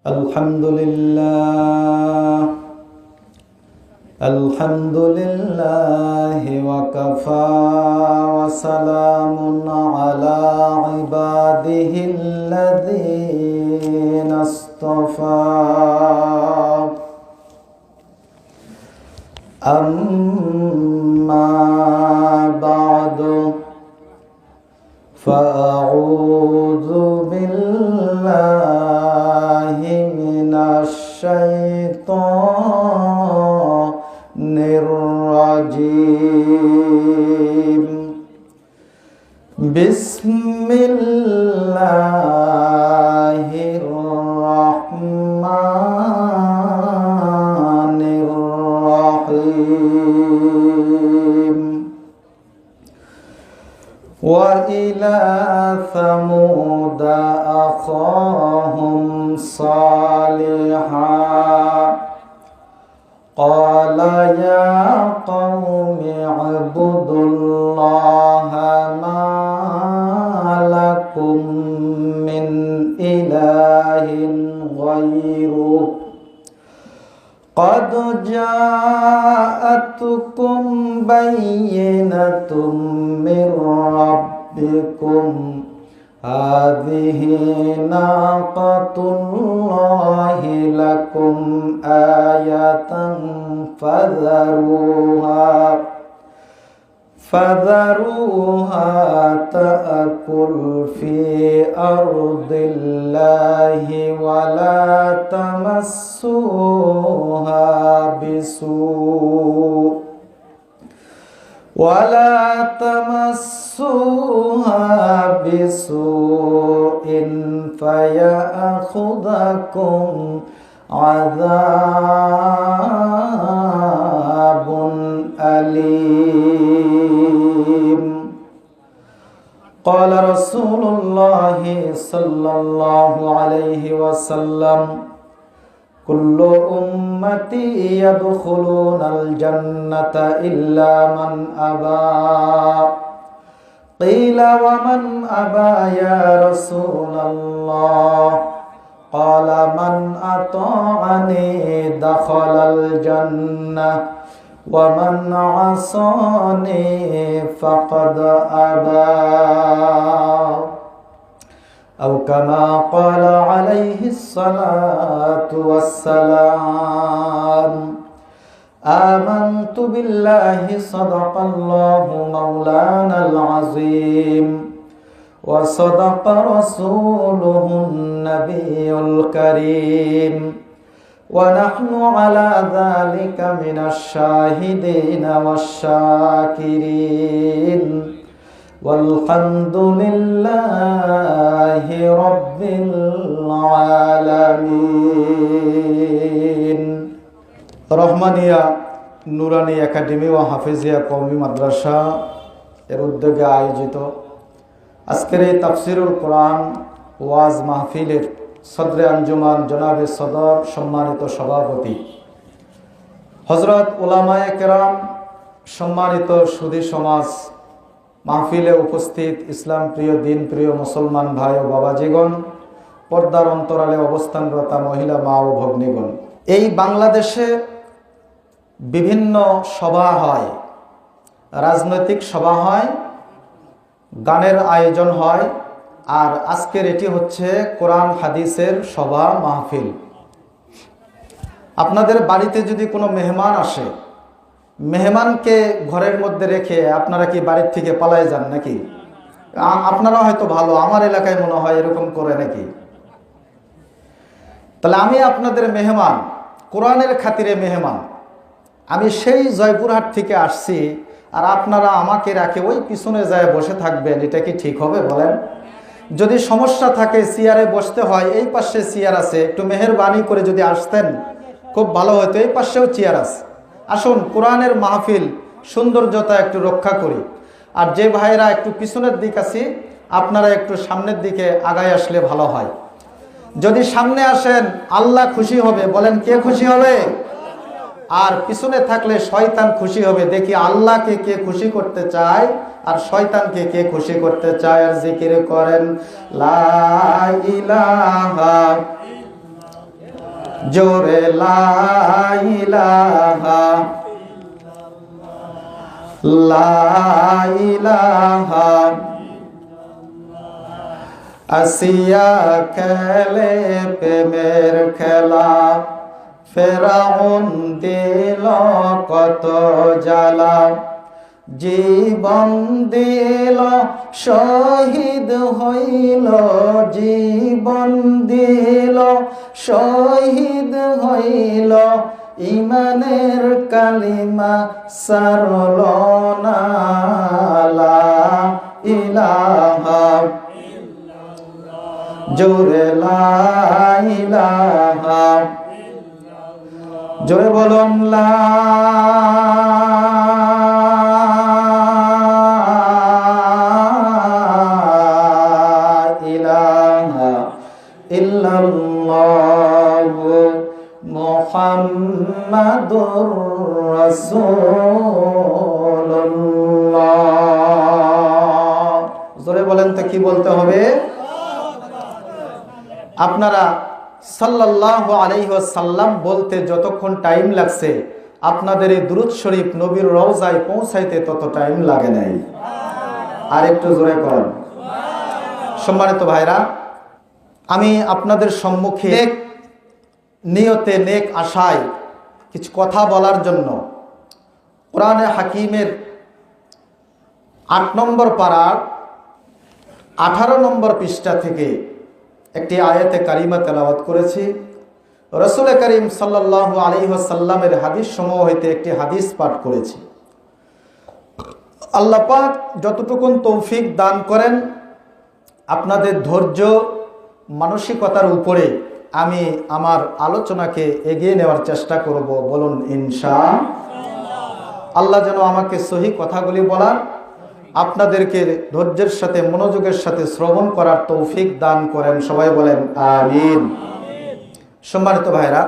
আলহামদুলিল্লাহ ওয়াকাফা ওয়া সালামুন আলা ইবাদিহিল্লাযীনা ইসতাফা আম্মা বা'দু ফাআউযু বিল্লাহি মিনাশ শাইতানির রাজীম বিসমিল্লাহির রাহমানির রাহিম وإلى ثمود أخاهم صالحا قال يا قوم اعبدوا الله ما لكم من إله غيره قد جاءتكم بينة من ربكم هذه ناقة الله لكم آية فذروها تأكل في أرض الله ولا تمسوها بسوء فيأخذكم عذاب أليم قال رسول الله صلى الله عليه وسلم كل أمتي يدخلون الجنة إلا من أبى قيل ومن أبى يا رسول الله قال من أطاعني دخل الجنة ومن عصاني فقد أبى أو كما قال عليه الصلاة والسلام آمنت بالله صدق الله مولانا العظيم وصدق رسوله النبي الكريم ونحن على ذلك من الشاهدين والشاكرين والحمد لله رب العالمين রহমানিয়া নুরানি একাডেমি ও হাফেজিয়া কওমি মাদ্রাসা এর উদ্যোগে আয়োজিত আজকের এই তাফসিরুল কোরআন ওয়াজ মাহফিলের সদরে আঞ্জুমান জনাবে সদর সম্মানিত সভাপতি হযরত উলামায়ে কেরাম, সম্মানিত সুধী সমাজ, মাহফিলে উপস্থিত ইসলাম প্রিয় দিন প্রিয় মুসলমান ভাই ও বাবাজিগণ, পর্দার অন্তরালে অবস্থানরত মহিলা মা ও ভগ্নীগণ, এই বাংলাদেশে বিভিন্ন সভা হয়, রাজনৈতিক সভা হয়, গানের আয়োজন হয়, আর আজকের এটি হচ্ছে কোরআন হাদিসের সভা মাহফিল। আপনাদের বাড়িতে যদি কোনো মেহমান আসে, মেহমানকে ঘরের মধ্যে রেখে আপনারা কি বাড়ির থেকে পালায় যান নাকি? আপনারা হয়তো ভালো, আমার এলাকায় মনে হয় এরকম করে নাকি? তাহলে আমি আপনাদের মেহমান, কোরআনের খাতিরে মেহমান। আমি সেই জয়পুরহাট থেকে আসছি, আর আপনারা আমাকে রাখে ওই পিছনে যায় বসে থাকবেন, এটা কি ঠিক হবে বলেন? যদি সমস্যা থাকে, চেয়ারে বসতে হয়, এই পাশে চেয়ার আছে, একটু মেহেরবানি করে যদি আসতেন খুব ভালো হতো। এই পাশেও চেয়ার আছে। আসুন কোরআনের মাহফিল সৌন্দর্যতা একটু রক্ষা করি। আর যে ভাইরা একটু পিছনের দিক আছে, আপনারা একটু সামনের দিকে আগায় আসলে ভালো হয়। যদি সামনে আসেন আল্লাহ খুশি হবে, বলেন কে খুশি হবে? আর পিছনে থাকলে শয়তান খুশি হবে। দেখি আল্লাহকে কে খুশি করতে চায় আর শয়তানকে কে খুশি করতে চায়। আর জিকির করেন লা ইলাহা জোরে লা ইলাহা লা ইলাহা আসিয়া খেলে প্রেমের খেলা ফেরাউন দিল কত জ্বালা জীবন দিল শহীদ হইল জীবন দিল শহীদ হইল ইমানের কালিমা সারল না লা ইলাহা জোরে লা ইলাহা জোরে বলুন লা ইলাহা ইল্লাল্লাহু মুহাম্মাদুর রাসূলুল্লাহ। জোরে বলেন তো কি বলতে হবে? আপনারা সাল্লাল্লাহু আলাইহি ওয়াসাল্লাম বলতে যতক্ষণ টাইম লাগছে আপনাদের এই দুরূদ শরীফ নবীর রওজায় পৌঁছাইতে তত টাইম লাগে নাই। আর একটু জোরে করুন। সম্মানিত ভাইরা, আমি আপনাদের সম্মুখে নেক নিয়তে নেক আশায় কিছু কথা বলার জন্য কোরআনে হাকিমের 8 নম্বর পারার 18 নম্বর পৃষ্ঠা থেকে একটি আয়াতে কারিমা তেলাওয়াত করেছি। রাসূল করিম সাল্লাল্লাহু আলাইহি ওয়াসাল্লামের হাদিস সমূহ হইতে একটি হাদিস পাঠ করেছি। আল্লাহ পাক যতটুকুন তৌফিক দান করেন আপনাদের ধৈর্য মানসিকতার উপরে আমি আমার আলোচনাকে এগিয়ে নেওয়ার চেষ্টা করব। বলুন ইনশাআল্লাহ। আল্লাহ যেন আমাকে সহি কথাগুলি বলার, আপনাদেরকে ধৈর্যের সাথে মনোযোগের সাথে শ্রবণ করার তৌফিক দান করেন। সবাই বলেন আমিন। সম্মানিত ভাইরা,